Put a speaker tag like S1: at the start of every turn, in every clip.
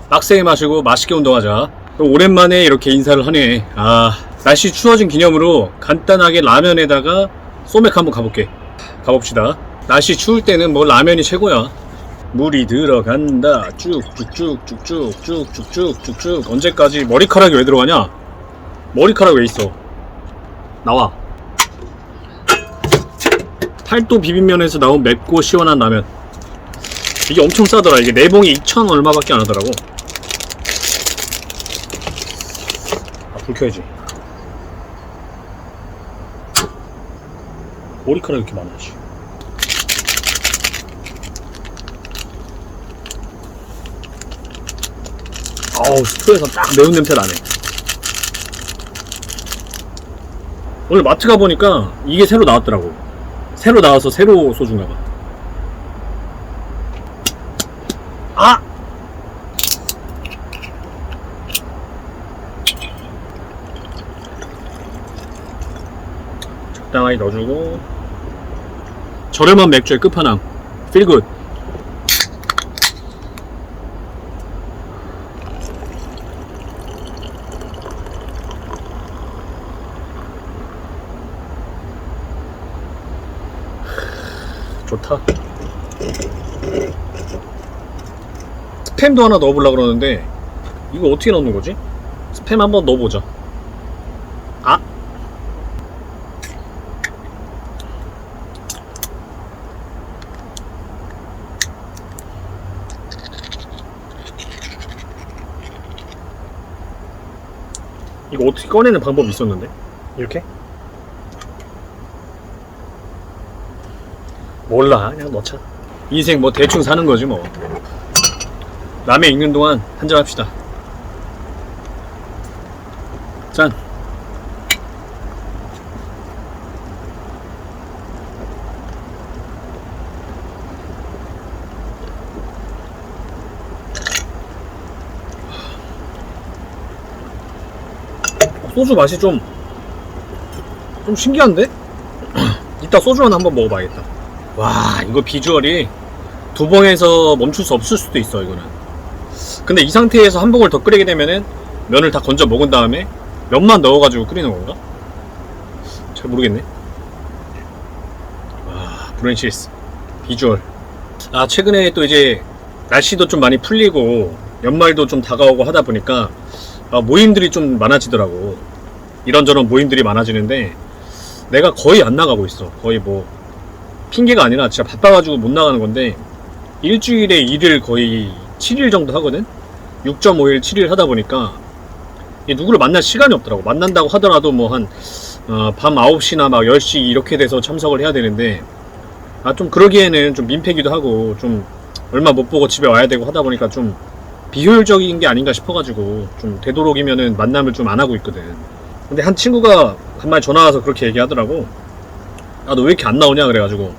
S1: 빡세게 마시고 맛있게 운동하자. 오랜만에 이렇게 인사를 하네. 날씨 추워진 기념으로 간단하게 라면에다가 소맥 한번 가볼게. 가봅시다. 날씨 추울 때는 뭐 라면이 최고야. 물이 들어간다. 쭉쭉쭉쭉쭉쭉쭉쭉쭉. 언제까지? 머리카락이 왜 들어가냐? 머리카락 왜 있어? 나와. 팔도 비빔면에서 나온 맵고 시원한 라면. 이게 엄청 싸더라. 이게 4봉이 2,000 얼마밖에 안 하더라고. 불 켜야지. 머리카락이 이렇게 많아. 아우, 스토에서 딱 매운 냄새 나네. 오늘 마트 가보니까 이게 새로 나왔더라고. 새로 나와서 새로 소주인가봐. 적당하게 넣어주고. 저렴한 맥주의 끝판왕 필굿. 좋다. 스팸도 하나 넣어보려고 그러는데 이거 어떻게 넣는 거지? 스팸 한번 넣어보자. 이거 어떻게 꺼내는 방법이 있었는데? 이렇게? 몰라, 그냥 넣자. 인생 뭐 대충 사는 거지 뭐. 라면 익는 동안 한잔 합시다. 짠. 소주 맛이 좀 신기한데? 이따 소주 하나 한번 먹어봐야겠다. 와, 이거 비주얼이 두 봉에서 멈출 수 없을 수도 있어. 이거는. 근데 이 상태에서 한 봉을 더 끓이게 되면은 면을 다 건져 먹은 다음에 면만 넣어가지고 끓이는 건가? 잘 모르겠네. 와, 브런치스 비주얼. 최근에 또 이제 날씨도 좀 많이 풀리고 연말도 좀 다가오고 하다 보니까 모임들이 좀 많아지더라고. 이런저런 모임들이 많아지는데 내가 거의 안 나가고 있어. 거의 뭐 핑계가 아니라 진짜 바빠가지고 못 나가는 건데, 일주일에 일을 거의 7일 정도 하거든? 6.5일 7일 하다 보니까 누구를 만날 시간이 없더라고. 만난다고 하더라도 뭐 밤 9시나 막 10시 이렇게 돼서 참석을 해야 되는데, 좀 그러기에는 좀 민폐기도 하고 좀 얼마 못 보고 집에 와야 되고 하다 보니까 좀 비효율적인 게 아닌가 싶어가지고 좀 되도록이면은 만남을 좀 안 하고 있거든. 근데 한 친구가 한 말 전화 와서 그렇게 얘기하더라고. 너 왜 이렇게 안 나오냐 그래가지고,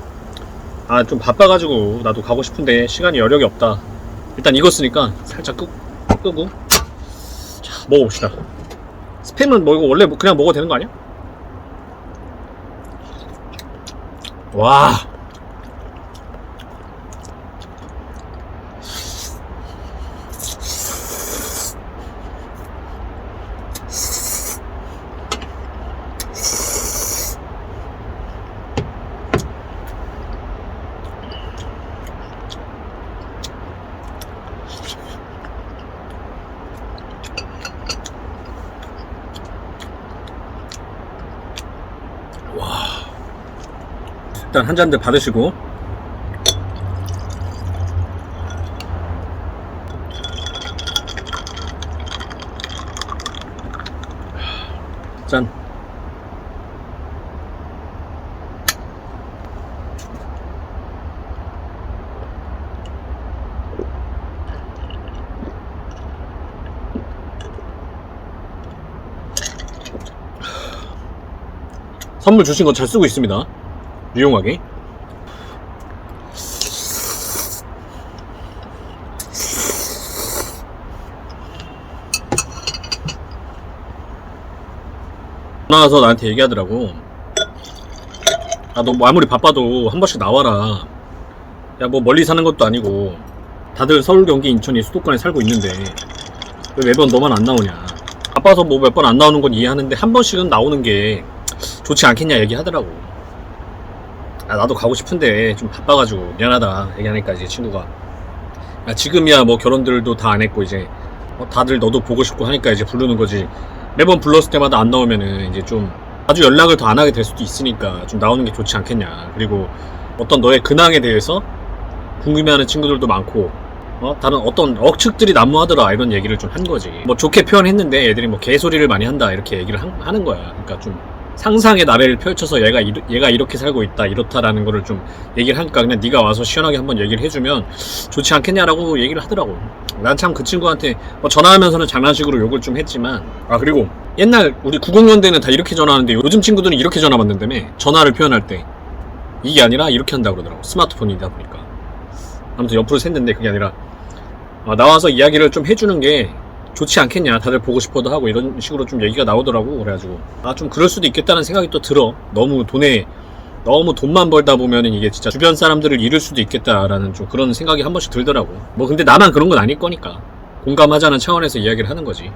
S1: 좀 바빠가지고 나도 가고 싶은데 시간이 여력이 없다. 일단 익었으니까 살짝 끄고 자, 먹어봅시다. 스팸은 뭐 이거 원래 그냥 먹어도 되는 거 아니야? 와, 일단 한 잔들 받으시고. 짠. 선물 주신 거 잘 쓰고 있습니다. 유용하게. 전화 와서 나한테 얘기하더라고. 너 뭐 아무리 바빠도 한 번씩 나와라. 야, 뭐 멀리 사는 것도 아니고 다들 서울, 경기, 인천이 수도권에 살고 있는데 왜 매번 너만 안 나오냐. 바빠서 뭐 몇 번 안 나오는 건 이해하는데 한 번씩은 나오는 게 좋지 않겠냐 얘기하더라고. 나도 가고 싶은데 좀 바빠가지고 미안하다 얘기하니까 이제 친구가 지금이야 뭐 결혼들도 다 안 했고 이제 다들 너도 보고 싶고 하니까 이제 부르는 거지. 매번 불렀을 때마다 안 나오면은 이제 좀 아주 연락을 더 안 하게 될 수도 있으니까 좀 나오는 게 좋지 않겠냐. 그리고 어떤 너의 근황에 대해서 궁금해하는 친구들도 많고 다른 어떤 억측들이 난무하더라 이런 얘기를 좀 한 거지. 뭐 좋게 표현했는데 애들이 뭐 개소리를 많이 한다 이렇게 얘기를 하는 거야. 그러니까 좀 상상의 나래를 펼쳐서 얘가 이렇게 살고 있다 이렇다라는 거를 좀 얘기를 하니까 그냥 네가 와서 시원하게 한번 얘기를 해주면 좋지 않겠냐라고 얘기를 하더라고. 난 참 그 친구한테 전화하면서는 장난식으로 욕을 좀 했지만 그리고 옛날 우리 90년대는 다 이렇게 전화하는데 요즘 친구들은 이렇게 전화 받는다며. 전화를 표현할 때 이게 아니라 이렇게 한다고 그러더라고. 스마트폰이다 보니까. 아무튼 옆으로 샜는데 그게 아니라 나와서 이야기를 좀 해주는 게 좋지 않겠냐. 다들 보고 싶어도 하고 이런 식으로 좀 얘기가 나오더라고. 그래가지고 좀 그럴 수도 있겠다는 생각이 또 들어. 너무 돈만 벌다 보면은 이게 진짜 주변 사람들을 잃을 수도 있겠다라는 좀 그런 생각이 한 번씩 들더라고. 뭐 근데 나만 그런 건 아닐 거니까 공감하자는 차원에서 이야기를 하는 거지.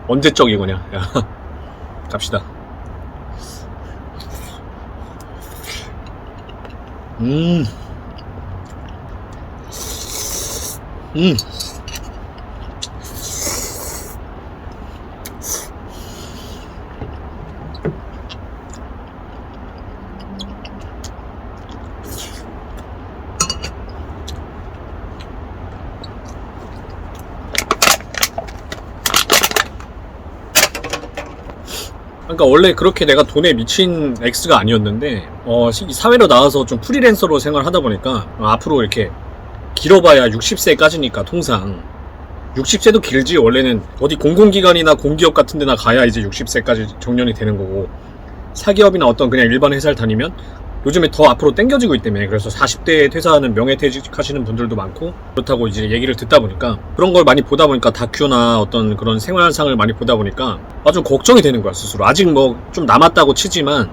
S1: 언제적 이거냐. 야, 갑시다. 그러니까 원래 그렇게 내가 돈에 미친 X가 아니었는데 사회로 나와서 좀 프리랜서로 생활하다 보니까 앞으로 이렇게 길어봐야 60세까지니까 통상 60세도 길지. 원래는 어디 공공기관이나 공기업 같은 데나 가야 이제 60세까지 정년이 되는 거고 사기업이나 어떤 그냥 일반 회사를 다니면 요즘에 더 앞으로 당겨지고 있다며. 그래서 40대에 퇴사하는 명예퇴직하시는 분들도 많고 그렇다고 이제 얘기를 듣다 보니까 그런 걸 많이 보다 보니까 다큐나 어떤 그런 생활상을 많이 보다 보니까 좀 걱정이 되는 거야 스스로. 아직 뭐 좀 남았다고 치지만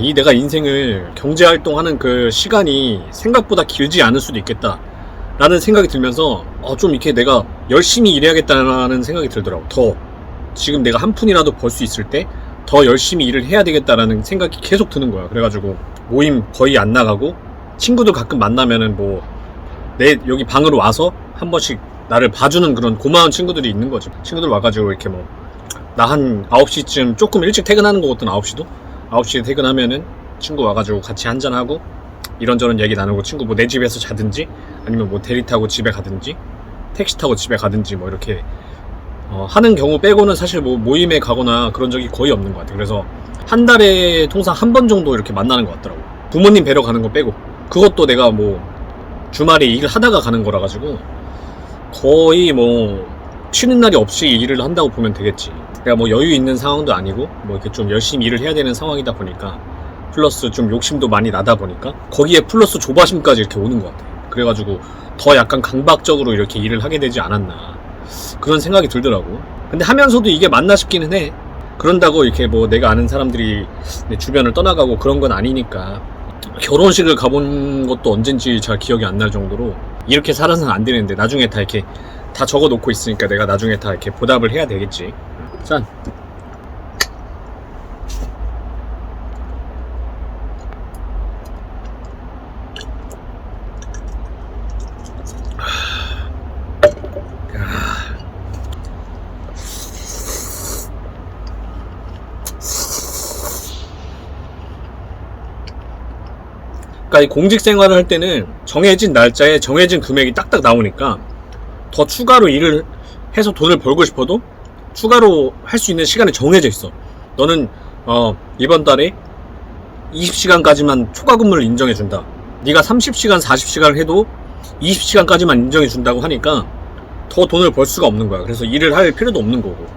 S1: 이 내가 인생을 경제활동하는 그 시간이 생각보다 길지 않을 수도 있겠다 라는 생각이 들면서 좀 이렇게 내가 열심히 일해야겠다는 생각이 들더라고. 더 지금 내가 한 푼이라도 벌 수 있을 때 더 열심히 일을 해야 되겠다라는 생각이 계속 드는 거야. 그래가지고 모임 거의 안 나가고 친구들 가끔 만나면은 뭐 내 여기 방으로 와서 한 번씩 나를 봐주는 그런 고마운 친구들이 있는 거지. 친구들 와가지고 이렇게 뭐 나 한 9시쯤 조금 일찍 퇴근하는 거거든. 9시도 9시에 퇴근하면은 친구 와가지고 같이 한잔하고 이런저런 얘기 나누고 친구 뭐 내 집에서 자든지 아니면 뭐 대리 타고 집에 가든지 택시 타고 집에 가든지 뭐 이렇게 하는 경우 빼고는 사실 뭐 모임에 가거나 그런 적이 거의 없는 것 같아. 그래서 한 달에 통상 한 번 정도 이렇게 만나는 것 같더라고. 부모님 뵈러 가는 거 빼고. 그것도 내가 뭐 주말에 일을 하다가 가는 거라 가지고 거의 뭐 쉬는 날이 없이 일을 한다고 보면 되겠지. 내가 뭐 여유 있는 상황도 아니고 뭐 이렇게 좀 열심히 일을 해야 되는 상황이다 보니까 플러스 좀 욕심도 많이 나다 보니까 거기에 플러스 조바심까지 이렇게 오는 것 같아. 그래가지고 더 약간 강박적으로 이렇게 일을 하게 되지 않았나 그런 생각이 들더라고. 근데 하면서도 이게 맞나 싶기는 해. 그런다고 이렇게 뭐 내가 아는 사람들이 내 주변을 떠나가고 그런 건 아니니까. 결혼식을 가본 것도 언젠지 잘 기억이 안 날 정도로 이렇게 살아서는 안 되는데 나중에 다 이렇게 다 적어 놓고 있으니까 내가 나중에 다 이렇게 보답을 해야 되겠지. 짠. 그러니까 이 공직 생활을 할 때는 정해진 날짜에 정해진 금액이 딱딱 나오니까 더 추가로 일을 해서 돈을 벌고 싶어도 추가로 할 수 있는 시간이 정해져 있어. 너는 이번 달에 20시간까지만 초과 근무를 인정해 준다. 네가 30시간 40시간을 해도 20시간까지만 인정해 준다고 하니까 더 돈을 벌 수가 없는 거야. 그래서 일을 할 필요도 없는 거고.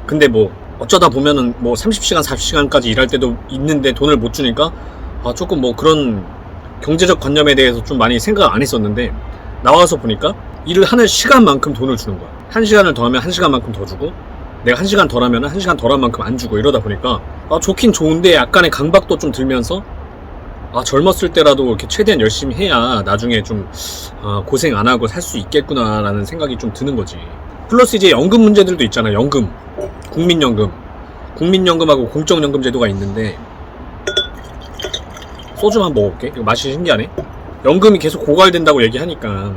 S1: 근데 뭐 어쩌다 보면은 뭐 30시간 40시간까지 일할 때도 있는데 돈을 못 주니까 조금 뭐 그런 경제적 관념에 대해서 좀 많이 생각 안 했었는데 나와서 보니까 일을 하는 시간만큼 돈을 주는 거야. 1시간을 더 하면 1시간만큼 더 주고 내가 1시간 덜 하면 1시간 덜 한 만큼 안 주고 이러다 보니까 좋긴 좋은데 약간의 강박도 좀 들면서 젊었을 때라도 이렇게 최대한 열심히 해야 나중에 좀 고생 안 하고 살 수 있겠구나 라는 생각이 좀 드는 거지. 플러스 이제 연금 문제들도 있잖아. 연금, 국민연금하고 공적연금 제도가 있는데 소주만 먹어볼게. 이거 맛이 신기하네. 연금이 계속 고갈된다고 얘기하니까,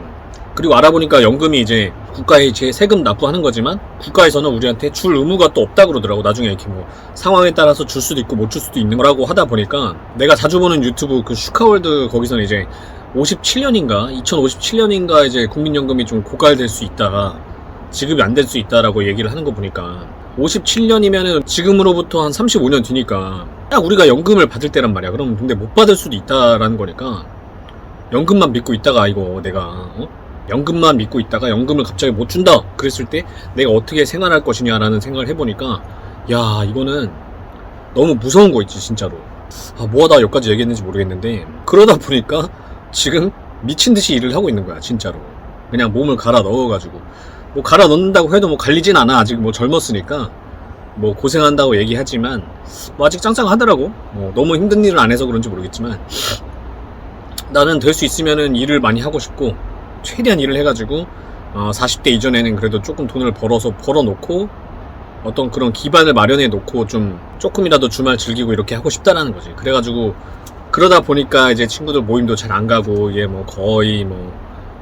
S1: 그리고 알아보니까 연금이 이제 국가에 이제 세금 납부하는 거지만 국가에서는 우리한테 줄 의무가 또 없다 그러더라고. 나중에 이렇게 뭐 상황에 따라서 줄 수도 있고 못 줄 수도 있는 거라고 하다 보니까, 내가 자주 보는 유튜브 그 슈카월드 거기서는 이제 2057년인가 이제 국민연금이 좀 고갈될 수 있다가 지급이 안 될 수 있다라고 얘기를 하는 거 보니까 57년이면은 지금으로부터 한 35년 뒤니까 딱 우리가 연금을 받을 때란 말이야. 그럼 근데 못 받을 수도 있다라는 거니까 연금만 믿고 있다가 이거 내가 연금만 믿고 있다가 연금을 갑자기 못 준다 그랬을 때 내가 어떻게 생활할 것이냐라는 생각을 해보니까 야, 이거는 너무 무서운 거 있지 진짜로. 뭐 하다가 여기까지 얘기했는지 모르겠는데 그러다 보니까 지금 미친듯이 일을 하고 있는 거야 진짜로. 그냥 몸을 갈아 넣어가지고 뭐 갈아 넣는다고 해도 뭐 갈리진 않아. 아직 뭐 젊었으니까 뭐 고생한다고 얘기하지만 뭐 아직 짱짱하더라고. 뭐 너무 힘든 일을 안 해서 그런지 모르겠지만 나는 될 수 있으면은 일을 많이 하고 싶고 최대한 일을 해가지고 40대 이전에는 그래도 조금 돈을 벌어놓고 어떤 그런 기반을 마련해 놓고 좀 조금이라도 주말 즐기고 이렇게 하고 싶다라는 거지. 그래가지고 그러다 보니까 이제 친구들 모임도 잘 안 가고 이게 뭐 거의 뭐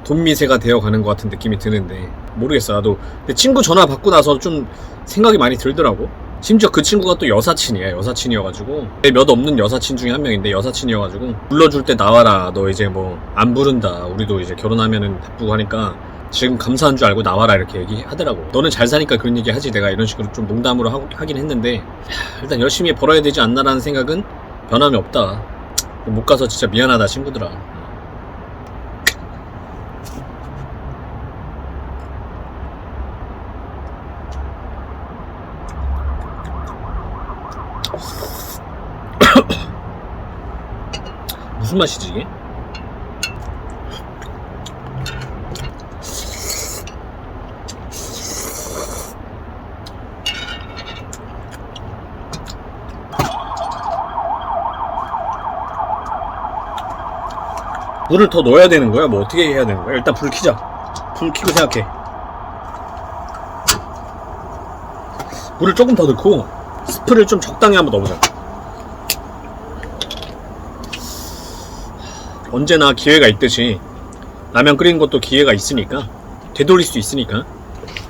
S1: 돈미세가 되어가는 것 같은 느낌이 드는데 모르겠어. 나도 근데 친구 전화 받고 나서 좀 생각이 많이 들더라고. 심지어 그 친구가 또 여사친이어가지고 내 몇 없는 여사친 중에 한 명인데 여사친이어가지고 불러줄 때 나와라. 너 이제 뭐 안 부른다. 우리도 이제 결혼하면은 바쁘고 하니까 지금 감사한 줄 알고 나와라 이렇게 얘기하더라고. 너는 잘 사니까 그런 얘기 하지. 내가 이런 식으로 좀 농담으로 하긴 했는데 일단 열심히 벌어야 되지 않나라는 생각은 변함이 없다. 못 가서 진짜 미안하다 친구들아. 무슨 맛이지 이게? 물을 더 넣어야 되는 거야? 뭐 어떻게 해야 되는 거야? 일단 불 켜자. 불 켜고 생각해. 물을 조금 더 넣고 스프를 좀 적당히 한번 넣어보자. 언제나 기회가 있듯이 라면 끓이는 것도 기회가 있으니까 되돌릴 수 있으니까.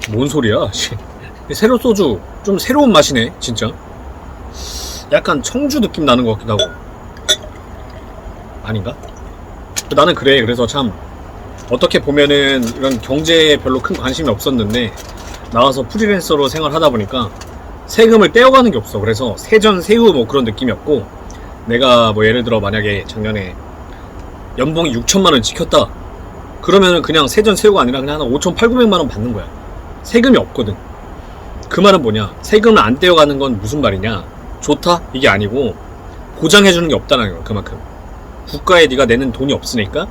S1: 뭔 소리야? 새로 소주 좀 새로운 맛이네 진짜. 약간 청주 느낌 나는 것 같기도 하고. 아닌가? 나는 그래. 그래서 참 어떻게 보면은 이런 경제에 별로 큰 관심이 없었는데 나와서 프리랜서로 생활하다 보니까 세금을 떼어가는 게 없어. 그래서 세전 세후 뭐 그런 느낌이 없고, 내가 뭐 예를 들어 만약에 작년에 연봉이 6천만 원 지켰다 그러면은 그냥 세전 세후가 아니라 그냥 한 5천 8,900만 원 받는 거야. 세금이 없거든. 그 말은 뭐냐, 세금을 안 떼어가는 건 무슨 말이냐, 좋다 이게 아니고 보장해주는 게 없다는 거야. 그만큼 국가에 네가 내는 돈이 없으니까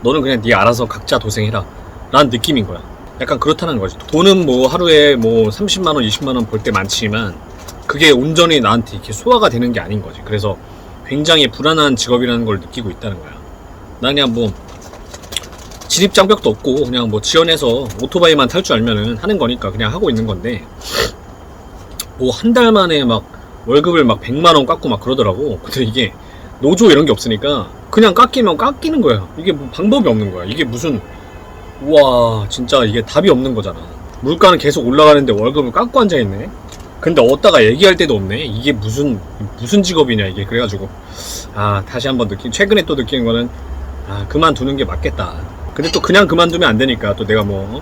S1: 너는 그냥 네 알아서 각자 도생해라 라는 느낌인 거야. 약간 그렇다는 거지. 돈은 뭐 하루에 뭐 30만원 20만원 벌 때 많지만 그게 온전히 나한테 이렇게 소화가 되는 게 아닌 거지. 그래서 굉장히 불안한 직업이라는 걸 느끼고 있다는 거야. 난 그냥 뭐 진입장벽도 없고 그냥 뭐 지원해서 오토바이만 탈 줄 알면은 하는 거니까 그냥 하고 있는 건데, 뭐 한 달 만에 막 월급을 막 100만원 깎고 막 그러더라고. 근데 이게 노조 이런 게 없으니까 그냥 깎이면 깎이는 거야. 이게 뭐 방법이 없는 거야. 이게 무슨, 우와 진짜 이게 답이 없는 거잖아. 물가는 계속 올라가는데 월급을 깎고 앉아있네. 근데 어디다가 얘기할 데도 없네. 이게 무슨 직업이냐 이게. 그래가지고 다시 한번 최근에 또 느끼는 거는 그만두는 게 맞겠다. 근데 또 그냥 그만두면 안 되니까 또 내가 뭐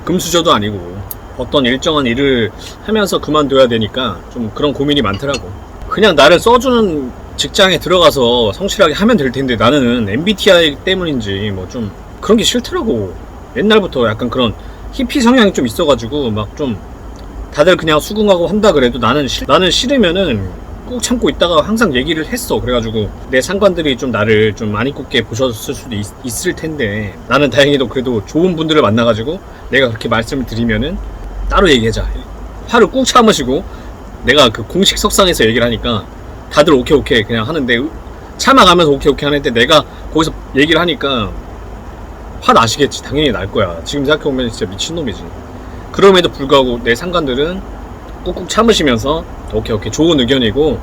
S1: 금수저도 아니고 어떤 일정한 일을 하면서 그만둬야 되니까 좀 그런 고민이 많더라고. 그냥 나를 써주는 직장에 들어가서 성실하게 하면 될 텐데 나는 MBTI 때문인지 뭐 좀 그런 게 싫더라고. 옛날부터 약간 그런 히피 성향이 좀 있어가지고 막 좀 다들 그냥 수긍하고 한다 그래도 나는 싫으면은 꾹 참고 있다가 항상 얘기를 했어. 그래가지고 내 상관들이 좀 나를 좀 많이 굽게 보셨을 수도 있을 텐데, 나는 다행히도 그래도 좋은 분들을 만나가지고 내가 그렇게 말씀을 드리면은 따로 얘기하자, 화를 꾹 참으시고, 내가 그 공식 석상에서 얘기를 하니까 다들 오케이 오케이 그냥 하는데, 참아가면서 오케이 오케이 하는데 내가 거기서 얘기를 하니까 화 나시겠지. 당연히 날 거야. 지금 생각해보면 진짜 미친놈이지. 그럼에도 불구하고 내 상관들은 꾹꾹 참으시면서 오케이 오케이 좋은 의견이고,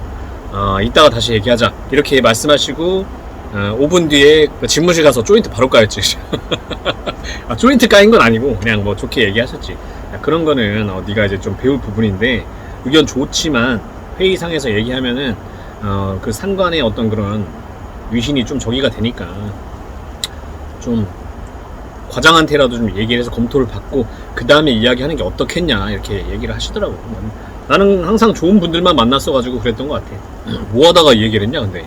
S1: 이따가 다시 얘기하자 이렇게 말씀하시고, 5분 뒤에 집무실 가서 조인트 바로 까였지. 조인트 까인 건 아니고 그냥 뭐 좋게 얘기하셨지. 그런 거는 네가 이제 좀 배울 부분인데, 의견 좋지만 회의상에서 얘기하면은 그 상관의 어떤 그런 위신이 좀 저기가 되니까 좀 과장한테라도 좀 얘기를 해서 검토를 받고 그 다음에 이야기하는 게 어떻겠냐 이렇게 얘기를 하시더라고. 나는 항상 좋은 분들만 만났어가지고 그랬던 것 같아. 뭐 하다가 이 얘기를 했냐 근데.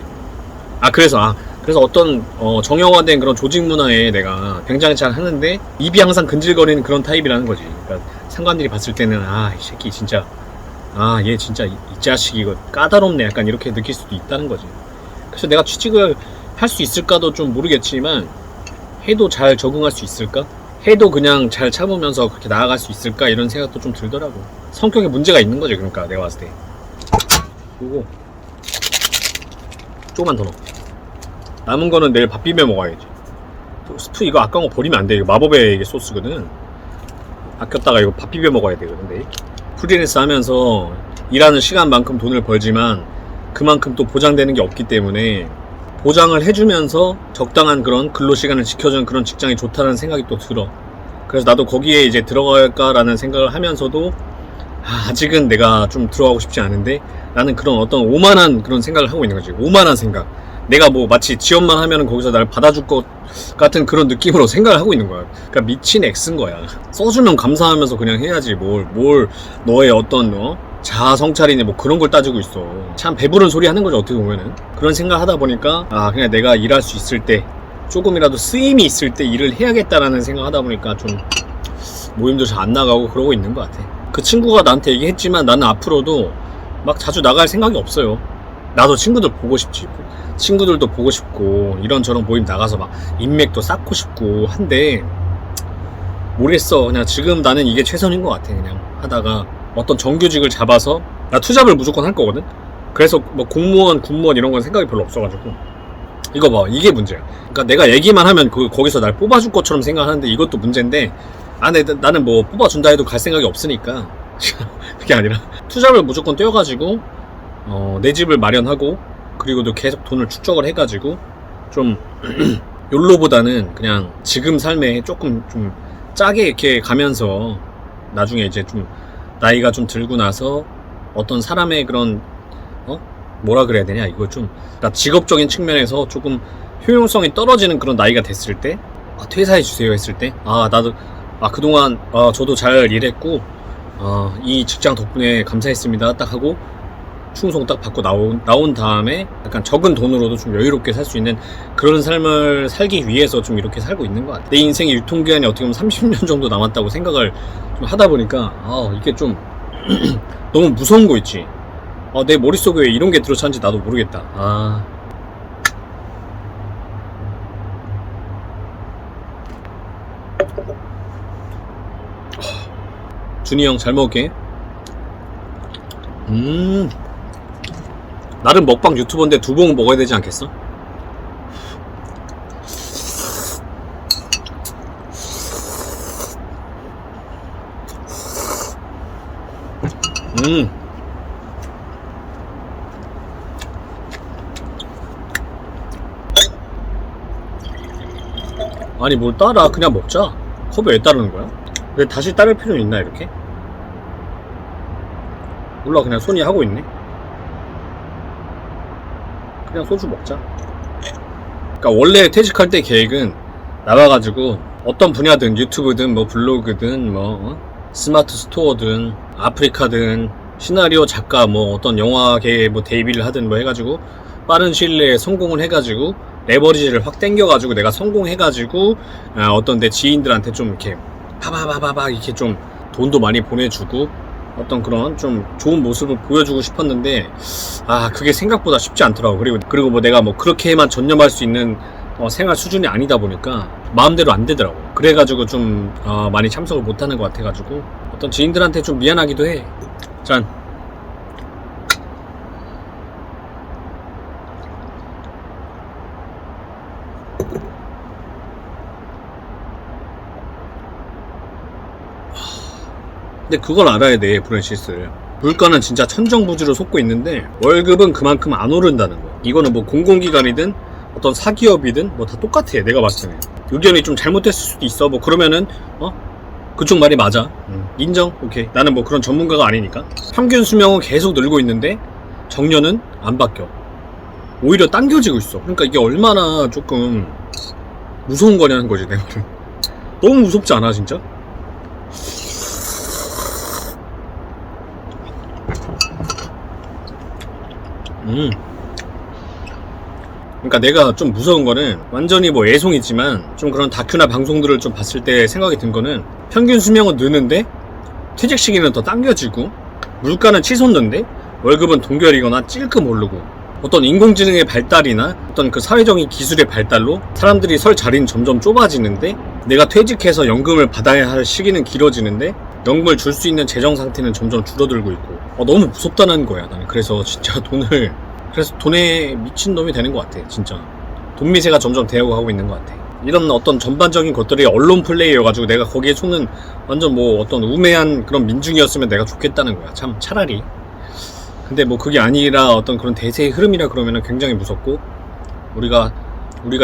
S1: 그래서 어떤 정형화된 그런 조직 문화에 내가 굉장히 잘 하는데 입이 항상 근질거리는 그런 타입이라는 거지. 그러니까 상관들이 봤을 때는 이 새끼 진짜, 얘 진짜 이 자식 이거 까다롭네 약간 이렇게 느낄 수도 있다는 거지. 그래서 내가 취직을 할 수 있을까도 좀 모르겠지만, 해도 잘 적응할 수 있을까? 해도 그냥 잘 참으면서 그렇게 나아갈 수 있을까? 이런 생각도 좀 들더라고. 성격에 문제가 있는 거지. 그러니까 내가 봤을 때. 그리고 조금만 더 넣어. 남은 거는 내일 밥 비벼 먹어야지. 스프 이거 아까운 거 버리면 안 돼. 이거 마법의 이게 소스거든. 아꼈다가 이거 밥 비벼 먹어야 되거든. 내일. 프리랜서 하면서 일하는 시간만큼 돈을 벌지만 그만큼 또 보장되는 게 없기 때문에, 보장을 해주면서 적당한 그런 근로시간을 지켜주는 그런 직장이 좋다는 생각이 또 들어. 그래서 나도 거기에 이제 들어갈까라는 생각을 하면서도 아직은 내가 좀 들어가고 싶지 않은데, 나는 그런 어떤 오만한 그런 생각을 하고 있는 거지. 오만한 생각. 내가 뭐 마치 지원만 하면은 거기서 날 받아줄 것 같은 그런 느낌으로 생각을 하고 있는 거야. 그러니까 미친 X인 거야. 써주면 감사하면서 그냥 해야지 뭘 너의 어떤 자아 성찰이니 뭐 그런 걸 따지고 있어. 참 배부른 소리 하는 거죠, 어떻게 보면은. 그런 생각 하다 보니까 그냥 내가 일할 수 있을 때, 조금이라도 쓰임이 있을 때 일을 해야겠다라는 생각 하다 보니까 좀 모임도 잘 안 나가고 그러고 있는 것 같아. 그 친구가 나한테 얘기했지만 나는 앞으로도 막 자주 나갈 생각이 없어요. 나도 친구들 보고 싶지. 친구들도 보고 싶고 이런저런 모임 나가서 막 인맥도 쌓고 싶고 한데, 모르겠어. 그냥 지금 나는 이게 최선인 것 같아. 그냥 하다가 어떤 정규직을 잡아서, 나 투잡을 무조건 할 거거든. 그래서 뭐 공무원, 군무원 이런 건 생각이 별로 없어가지고. 이거 봐, 이게 문제야. 그러니까 내가 얘기만 하면 거기서 날 뽑아줄 것처럼 생각하는데 이것도 문제인데, 나는 뭐 뽑아준다 해도 갈 생각이 없으니까. 그게 아니라 투잡을 무조건 떼어가지고 내 집을 마련하고, 그리고 또 계속 돈을 축적을 해가지고 좀 욜로보다는 그냥 지금 삶에 조금 좀 짜게 이렇게 가면서, 나중에 이제 좀 나이가 좀 들고 나서 어떤 사람의 그런 뭐라 그래야 되냐, 이거 좀 그러니까 직업적인 측면에서 조금 효용성이 떨어지는 그런 나이가 됐을 때, 퇴사해 주세요 했을 때, 나도 그동안 저도 잘 일했고 이 직장 덕분에 감사했습니다 딱 하고 충성 딱 받고 나온 다음에 약간 적은 돈으로도 좀 여유롭게 살 수 있는 그런 삶을 살기 위해서 좀 이렇게 살고 있는 것 같아. 내 인생의 유통기한이 어떻게 보면 30년 정도 남았다고 생각을 좀 하다 보니까 이게 좀 너무 무서운 거 있지. 내 머릿속에 왜 이런 게 들어차는지 나도 모르겠다. 준이 형 잘 먹을게. 나름 먹방 유튜버인데 두 봉 먹어야 되지 않겠어? 아니 뭘 따라, 그냥 먹자. 컵에 왜 따르는 거야? 왜 다시 따를 필요는 있나 이렇게? 몰라, 그냥 손이 하고 있네. 그냥 소주 먹자. 그러니까 원래 퇴직할 때 계획은 나와가지고 어떤 분야든, 유튜브든 뭐 블로그든 뭐 스마트 스토어든 아프리카든 시나리오 작가 뭐 어떤 영화계에 뭐 데뷔를 하든 뭐 해가지고 빠른 시일 내에 성공을 해가지고 레버리지를 확 땡겨가지고 내가 성공해가지고 어떤 내 지인들한테 좀 이렇게 파바바바바 이렇게 좀 돈도 많이 보내주고 어떤 그런 좀 좋은 모습을 보여주고 싶었는데 그게 생각보다 쉽지 않더라고. 그리고 뭐 내가 뭐 그렇게만 전념할 수 있는 생활 수준이 아니다 보니까 마음대로 안 되더라고. 그래가지고 좀 많이 참석을 못하는 것 같아가지고 어떤 지인들한테 좀 미안하기도 해. 짠. 근데 그걸 알아야 돼, 프랜시스. 물가는 진짜 천정부지로 솟고 있는데 월급은 그만큼 안 오른다는 거. 이거는 뭐 공공기관이든 어떤 사기업이든 뭐 다 똑같아. 내가 봤을 때는 의견이 좀 잘못됐을 수도 있어. 뭐 그러면은 그쪽 말이 맞아. 인정. 오케이. 나는 뭐 그런 전문가가 아니니까. 평균 수명은 계속 늘고 있는데 정년은 안 바뀌어. 오히려 당겨지고 있어. 그러니까 이게 얼마나 조금 무서운 거냐는 거지, 내 말은. 너무 무섭지 않아, 진짜? 그러니까 내가 좀 무서운 거는 완전히 뭐 애송이지만 좀 그런 다큐나 방송들을 좀 봤을 때 생각이 든 거는 평균 수명은 느는데 퇴직 시기는 더 당겨지고 물가는 치솟는데 월급은 동결이거나 찔끔 오르고 어떤 인공지능의 발달이나 어떤 그 사회적인 기술의 발달로 사람들이 설 자리는 점점 좁아지는데 내가 퇴직해서 연금을 받아야 할 시기는 길어지는데 연금을 줄 수 있는 재정 상태는 점점 줄어들고 있고 너무 무섭다는 거야. 나는 그래서 진짜 그래서 돈에 미친놈이 되는 것 같아. 진짜 돈 미세가 점점 되어가고 있는 것 같아. 이런 어떤 전반적인 것들이 언론 플레이여가지고 내가 거기에 속는 완전 뭐 어떤 우매한 그런 민중이었으면 내가 좋겠다는 거야. 참 차라리. 근데 뭐 그게 아니라 어떤 그런 대세의 흐름이라 그러면은 굉장히 무섭고 우리가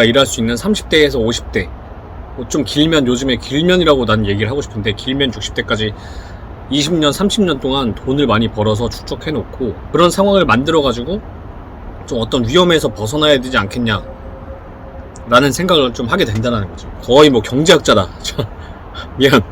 S1: 일할 수 있는 30대에서 50대 뭐 좀 길면 요즘에 길면이라고 난 얘기를 하고 싶은데 길면 60대까지 20년 30년 동안 돈을 많이 벌어서 축적해 놓고 그런 상황을 만들어 가지고 좀 어떤 위험에서 벗어나야 되지 않겠냐 라는 생각을 좀 하게 된다는 거죠. 거의 뭐 경제학자다. 미안.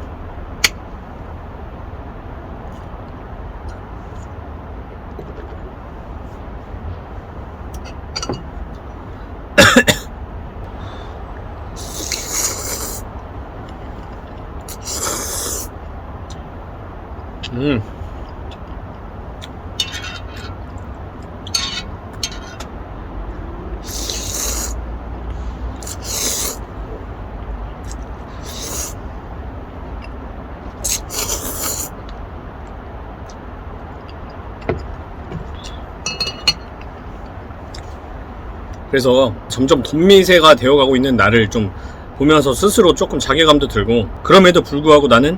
S1: 그래서 점점 돈미세가 되어가고 있는 나를 좀 보면서 스스로 조금 자괴감도 들고 그럼에도 불구하고 나는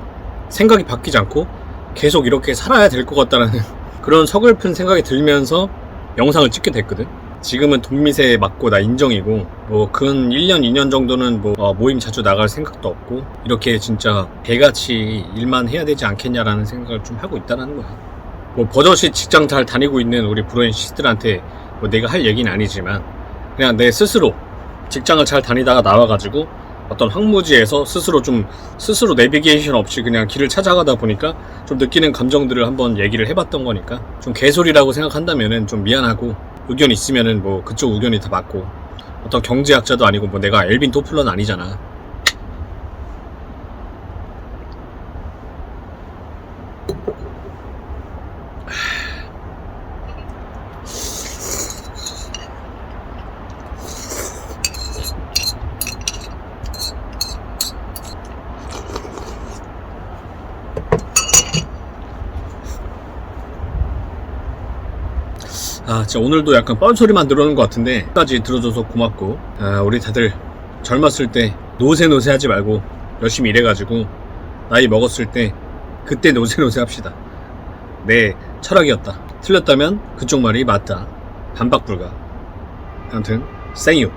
S1: 생각이 바뀌지 않고 계속 이렇게 살아야 될 것 같다라는 그런 서글픈 생각이 들면서 영상을 찍게 됐거든. 지금은 돈미세에 맞고 나 인정이고 뭐 근 1년 2년 정도는 뭐 모임 자주 나갈 생각도 없고 이렇게 진짜 개같이 일만 해야 되지 않겠냐라는 생각을 좀 하고 있다는 거야. 뭐 버젓이 직장 잘 다니고 있는 우리 브로인시스들한테 뭐 내가 할 얘기는 아니지만 그냥 내 스스로 직장을 잘 다니다가 나와가지고 어떤 황무지에서 스스로 내비게이션 없이 그냥 길을 찾아가다 보니까 좀 느끼는 감정들을 한번 얘기를 해봤던 거니까 좀 개소리라고 생각한다면은 좀 미안하고 의견 있으면은 뭐 그쪽 의견이 다 맞고 어떤 경제학자도 아니고 뭐 내가 엘빈 토플러는 아니잖아. 진짜 오늘도 약간 뻔소리만 들어오는 것 같은데 끝까지 들어줘서 고맙고 우리 다들 젊었을 때 노세노세 하지 말고 열심히 일해가지고 나이 먹었을 때 그때 노세노세 합시다. 내 철학이었다. 틀렸다면 그쪽 말이 맞다. 반박 불가. 아무튼 생유